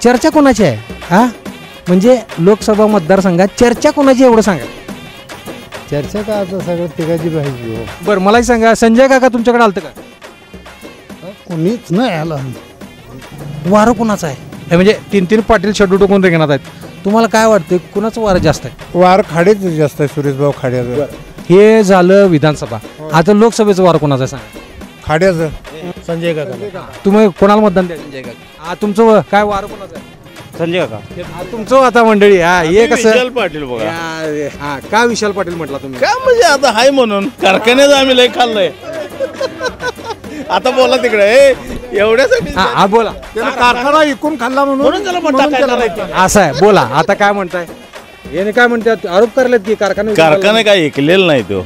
चर्चा कोणाची आहे हा? म्हणजे लोकसभा मतदारसंघात चर्चा कोणाची एवढं सांगा. चर्चा का आता सगळं तिघाची पाहिजे. बरं मलाही सांगा, संजय काका तुमच्याकडे आलतं का? कोणीच नाही आला. वारं कुणाचं आहे? हे म्हणजे 3 पाटील शेड्यू टोकून रिंगणात आहेत. तुम्हाला काय वाटतं कुणाचं वारं जास्त आहे? वार खाडेच जास्त आहे. सुरेशभाऊ खाड्याचं. हे झालं विधानसभा. आता लोकसभेचं वारं कोणाचं आहे सांगा. खाड्याचं. संजय काका. तुम्ही कोणाला मतदान द्या? संजय काका. तुमचं काय वारं कोणाचं आहे? संजय काका. तुमचं आता मंडळी हे कसं विशाल पाटील बघा. हा का विशाल पाटील म्हटला तुम्ही? काय म्हणजे आता हाय म्हणून कारखान्यात आम्ही लय खाल्लंय. आता बोला तिकडे एवढ्यासाठी हा बोला. कारखाना इकून खाल्ला म्हणून त्याला असं आहे. बोला आता काय म्हणताय? याने काय म्हणतात? आरोप करलेत की कारखाना काय ऐकलेलं नाही तो.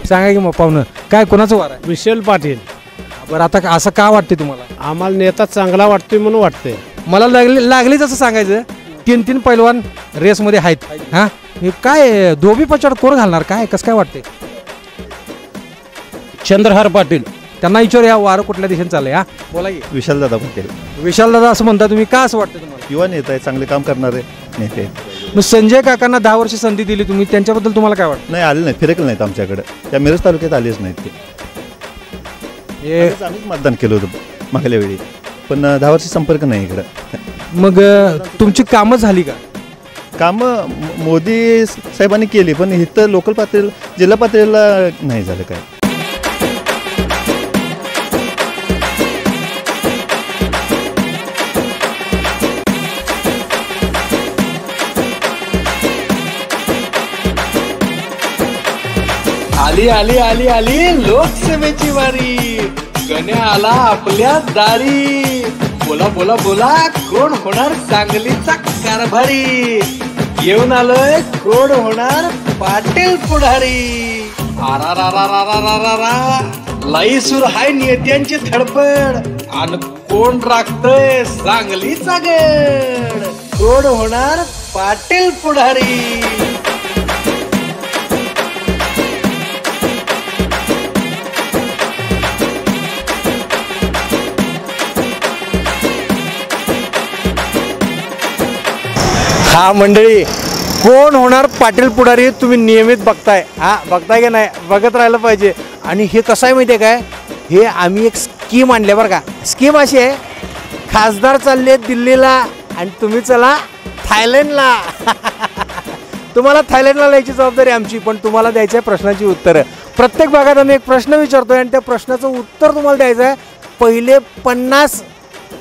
सांगा की मग पाहुणं काय कोणाचं वार आहे? विशाल पाटील. बरं आता असं का वाटते तुम्हाला? आम्हाला नेता चांगला वाटतोय म्हणून वाटतंय. मला लागलीच असं सांगायचं. 3 पैलवान रेसमध्ये आहेत. हा काय धोबी पचाड कोण घालणार? काय कसं काय वाटते? चंद्रहार पाटील. त्यांना विचार या वारं कुठल्या दिशेने चाललंय? हा बोला की. विशालदादा पाटील. विशालदादा असं म्हणता तुम्ही, का असं वाटतं तुम्हाला? युवा नेता आहे, चांगले काम करणारे नेते. मग संजय काकांना 10 वर्ष संधी दिली तुम्ही, त्यांच्याबद्दल तुम्हाला काय वाटतं? नाही आले नाहीत, फिरकले नाहीत आमच्याकडे. त्या मिरज तालुक्यात आलेच नाहीत ते. आम्हीच मतदान केलं होतं मागल्या वेळी, पण 10 वर्ष संपर्क नाही इकडं. मग तुमची कामं झाली का? कामं मोदी साहेबांनी केली, पण इथं लोकल पातळीला जिल्हा पातळीला नाही झालं काय. आली आली आली आली लोकसभेची वारी. गण्या आला आपल्या दारी. बोला बोला बोला कोण होणार सांगलीचा कारभारी. येऊन आलोय कोण होणार पाटील पुढारी. लाई सुर हाय नेत्यांची धडपड. आणि कोण राखतोय सांगलीचा गड. कोण होणार पाटील पुढारी. हा मंडळी, कोण होणार पाटील पुढारी तुम्ही नियमित बघताय. हा बघताय की नाही? बघत राहिलं पाहिजे. आणि हे कसं आहे माहिती आहे काय? हे आम्ही एक स्कीम आणले बरं का. स्कीम अशी आहे, खासदार चालले दिल्लीला आणि तुम्ही चला थायलंडला. तुम्हाला थायलंडला जायची जबाबदारी आमची, पण तुम्हाला द्यायचं आहे प्रश्नाची उत्तरं. प्रत्येक भागात आम्ही एक प्रश्न विचारतोय आणि त्या प्रश्नाचं उत्तर तुम्हाला द्यायचं आहे. पहिले 50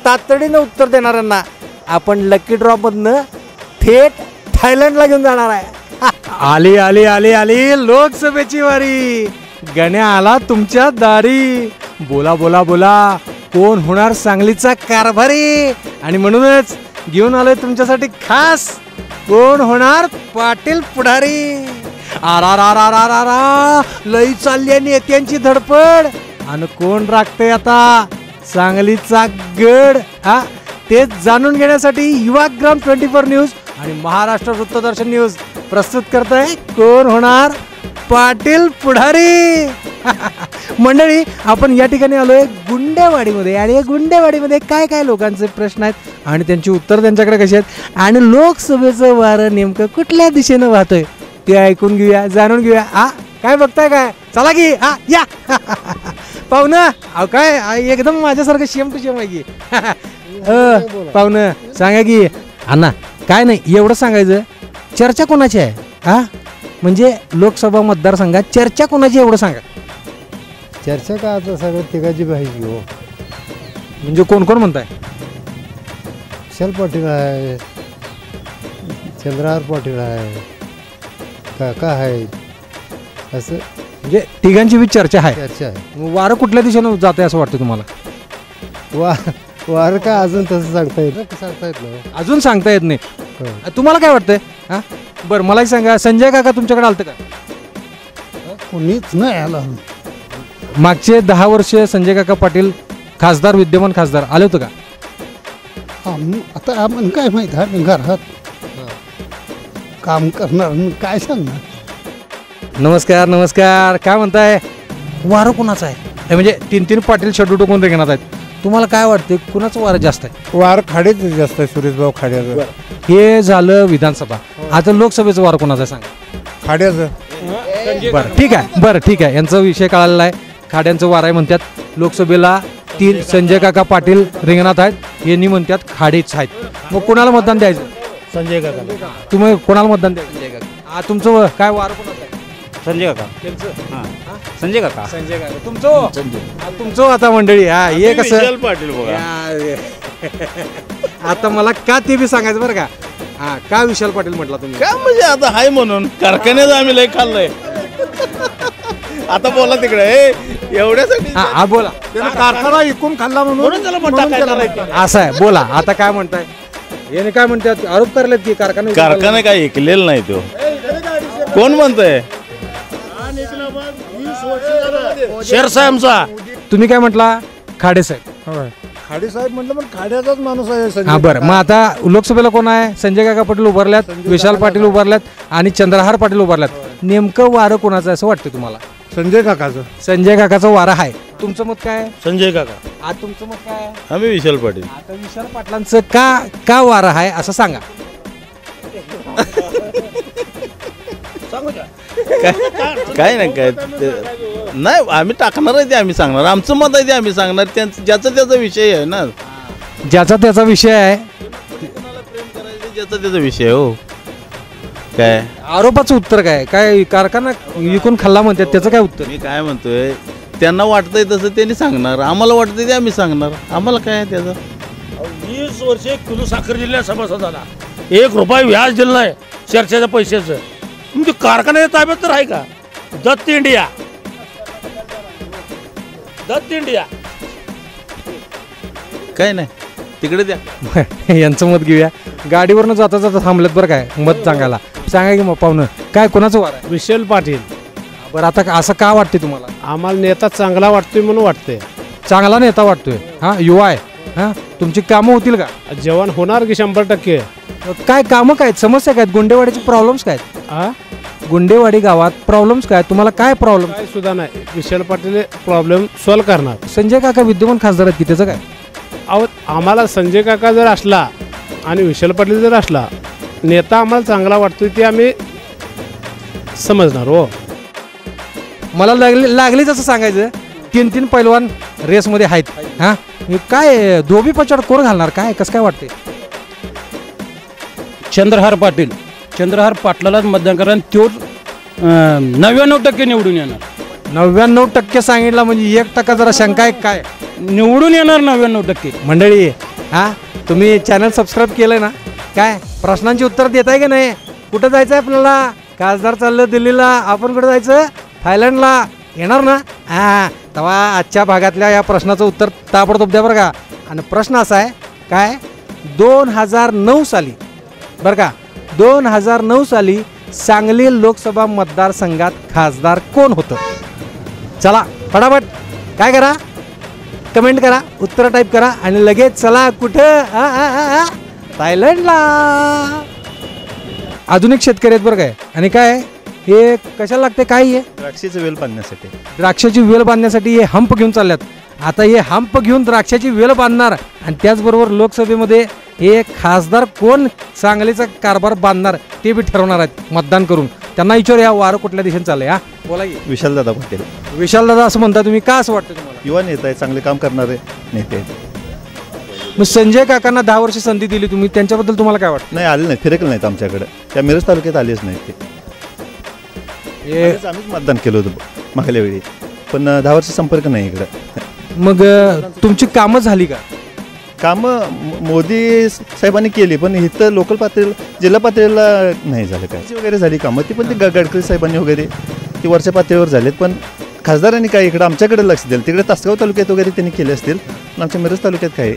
तातडीनं उत्तर देणाऱ्यांना आपण लकी ड्रॉपमधनं थेट थायलंडला घेऊन जाणार आहे. आली आली आली आली लोकसभेची वारी. गण्या आला तुमच्या दारी. बोला बोला बोला कोण होणार सांगलीचा कारभारी. आणि म्हणूनच घेऊन आलोय तुमच्यासाठी खास कोण होणार पाटील पुढारी. आरा लई चालली नेत्यांची धडपड. आणि कोण राखते आता सांगलीचा गड. हा तेच जाणून घेण्यासाठी युवाग्राम 24 न्यूज आणि महाराष्ट्र वृत्तदर्शन न्यूज प्रस्तुत करताय कोण होणार पाटील पुढारी. मंडळी, आपण या ठिकाणी आलोय गुंडेवाडीमध्ये. आणि या गुंडेवाडीमध्ये काय काय लोकांचे प्रश्न आहेत आणि त्यांची उत्तर त्यांच्याकडे कशी आहेत आणि लोकसभेचं वारं नेमकं कुठल्या दिशेनं वाहतोय ते ऐकून घेऊया, जाणून घेऊया. काय बघताय काय? चला की या. पाहुणं काय एकदम माझ्यासारखं शेम टू शेम आहे की. पाहुणं सांगा की. अण्णा काय नाही एवढं सांगायचं, चर्चा कोणाची आहे? हा म्हणजे लोकसभा मतदारसंघात चर्चा कोणाची एवढं सांगा. चर्चा का आता सगळं तिघाची पाहिजे. म्हणजे कोण कोण म्हणताय? विशाल पाटील आहे, चंद्रहार पाटील आहे, काका आहे. असं म्हणजे तिघांची बी चर्चा आहे. चर्चा आहे. वारं कुठल्या दिशेनं जात आहे असं वाटतं तुम्हाला? वार का अजून तसं सांगता येत ना. अजून सांगता येत नाही. तुम्हाला काय वाटतंय? हा बरं मलाही सांगा, संजय काका तुमच्याकडे आलतं का? कोणीच नाही आला. मागचे 10 वर्ष संजय काका पाटील खासदार, विद्यमान खासदार आले होते का? आता आपण काय माहित आहे, घरात काम करणार काय सांगणार. नमस्कार नमस्कार. काय म्हणताय? वारं कोणाचं आहे? हे म्हणजे 3 पाटील शेड्यू टोकून रिंगणात आहेत. तुम्हाला काय वाटते कुणाचं वारं जास्त आहे? वार खाडेच जास्त आहे, सुरेशभाऊ खाड्याचं. हे झालं विधानसभा, आता लोकसभेचं वारं कोणाचं आहे सांगा? खाड्याचं. बरं ठीक आहे यांचा विषय कळालेला आहे. खाड्यांचं वार आहे म्हणतात. लोकसभेला 3 संजय काका पाटील रिंगणात आहेत, यांनी म्हणतात खाडेच आहेत. मग कोणाला मतदान द्यायचं? संजय काका. तुम्ही कोणाला मतदान द्यायचं? तुमचं काय वारं कोणाचं आहे? संजय काका. संजय काका. संजय काका. तुमचं आता मंडळी हे कसं विशाल पाटील बघा. आता मला का ते बी सांगायचं बरं का. का विशाल पाटील म्हटला तुम्ही? काय म्हणजे आता हाय म्हणून कारखान्यात आम्ही लय खाल्लंय. आता बोला तिकडे एवढ्यासाठी बोला. कारखाना इकून खाल्ला म्हणून त्याला मग टाकायला नाही. असं आहे, बोला आता काय म्हणताय? याने काय म्हणतात, आरोप करलेत की कारखाना काय ऐकलेला नाही तो. कोण म्हणतंय? शेरसाहेबचा. तुम्ही काय म्हटला? खाडे साहेब. खाडे साहेब म्हटलं पण खाड्याचाच माणूस आहे. हा बरं, मग आता लोकसभेला कोण आहे? संजय काका पाटील उभारल्यात, विशाल पाटील उभारल्यात आणि चंद्रहार पाटील उभारल्यात. नेमकं वारं कोणाचं आहे असं वाटतं तुम्हाला? संजय काकाचं. संजय काकाचं वारं आहे. तुमचं मत काय? संजय काका. आज तुमचं मत काय? आम्ही विशाल पाटील. आता विशाल पाटलांचं का वारं आहे असं सांगा. काय नाही काय नाही, आम्ही टाकणार आहे ते आम्ही सांगणार. आमचं मत आहे ते आम्ही सांगणार. ज्याचा त्याचा विषय आहे ना. ज्याचा त्याचा विषय आहे. ज्याचा त्याचा विषय हो. काय आरोपाचं उत्तर काय कारखाना विकून खाल्ला म्हणतात त्याचं काय उत्तर? मी काय म्हणतोय, त्यांना वाटतंय तसं त्यांनी सांगणार, आम्हाला वाटतंय ते आम्ही सांगणार. आम्हाला काय आहे त्याचं? 20 वर्ष 1 किलो साखर दिल्या सभासदाला, 1 रुपया व्याज दिलं नाही चर्चेच्या पैशाचं. म्हणजे कारखान्याच्या ताब्यात तर आहे का? दत्त इंडिया काय नाही तिकडे द्या. यांचं मत घेऊया. गाडीवरनं जाता जाता थांबलेत बरं काय मत सांगायला. सांगा की मग पाहुणं काय कोणाचं वार आहे? विशाल पाटील. बरं आता असं का वाटते तुम्हाला? आम्हाला नेता चांगला वाटतोय म्हणून वाटतंय. चांगला नेता वाटतोय. युवा आहे. तुमची कामं होतील का? जेवण होणार की 100%. काय कामं काय, समस्या काय, गुंडेवाडीचे प्रॉब्लेम्स काय? गुंडेवाडी गावात प्रॉब्लेम्स काय, तुम्हाला काय प्रॉब्लेम? काय सुद्धा नाही. विशाल पाटील प्रॉब्लेम सॉल्व्ह करणार. संजय काका विद्यमान खासदार आहेत की त्याचं काय? अहो आम्हाला संजय काका जर असला आणि विशाल पाटील जर असला, नेता आम्हाला चांगला वाटतोय ते आम्ही समजणार हो. मला लागलीच असं सांगायचं. 3 पैलवान रेसमध्ये आहेत. काय धोबी पचाड कोण घालणार? काय कसं काय वाटते? चंद्रहार पाटलालाच मतदान करा. तो 99% निवडून येणार. 99% सांगितलं म्हणजे 1% जरा शंका आहे काय? निवडून येणार 99%. मंडळी तुम्ही चॅनल सबस्क्राईब केलं ना? काय प्रश्नांची उत्तर देताय की नाही? कुठं जायचं आहे आपल्याला? खासदार चाललं दिल्लीला, आपण कुठं जायचं? थायलंडला. येणार ना? तेव्हा आजच्या भागातल्या या प्रश्नाचं उत्तर ताबडतोब द्या बरं का. आणि प्रश्न असा आहे काय, 2009 साली बरं का, 2009 साली सांगली लोकसभा मतदारसंघात खासदार कोण होतं? चला फटाफट काय करा, कमेंट करा, उत्तर टाईप करा आणि लगेच चला कुठं? थायलंडला. आधुनिक शेतकरी आहेत बरं काय. आणि काय हे कशाला लागते? काय आहे? द्राक्षाची वेल बांधण्यासाठी. द्राक्षाची वेल बांधण्यासाठी हे हंप घेऊन चालल्यात. आता हे हंप घेऊन द्राक्षाची वेल बांधणार आणि त्याचबरोबर लोकसभेमध्ये हे खासदार कोण सांगलीचा कारभार बांधणार ते बी ठरवणार आहेत मतदान करून. त्यांना विचारूया वारं कुठल्या दिशेने चाललंय. बोला की. विशालदादा पाटील. विशालदादा असं म्हणता तुम्ही, का असं वाटतं तुम्हाला? युवा नेता आहे, चांगले काम करणारे नेते आहेत. मग संजय काकांना 10 वर्ष संधी दिली तुम्ही, त्यांच्याबद्दल तुम्हाला काय वाटतं? नाही आले नाही, फिरकले नाहीत आमच्याकडे. त्या मिरज तालुक्यात आलेच नाहीत ते. आम्हीच मतदान केलं होतं मागल्या वेळी, पण 10 वर्ष संपर्क नाही इकडं. मग तुमची कामं झाली का? कामं मोदी साहेबांनी केली, पण इथं लोकल पातळीला, जिल्हा पातळीला नाही झालं. काय वगैरे झाली कामं ती, पण ती गडकरी साहेबांनी वगैरे ती वरच्या पातळीवर झालेत. पण खासदारांनी काय इकडं आमच्याकडे लक्ष दिलं. तिकडे तासगाव तालुक्यात वगैरे त्यांनी केले असतील, पण आमच्या मिरज तालुक्यात काय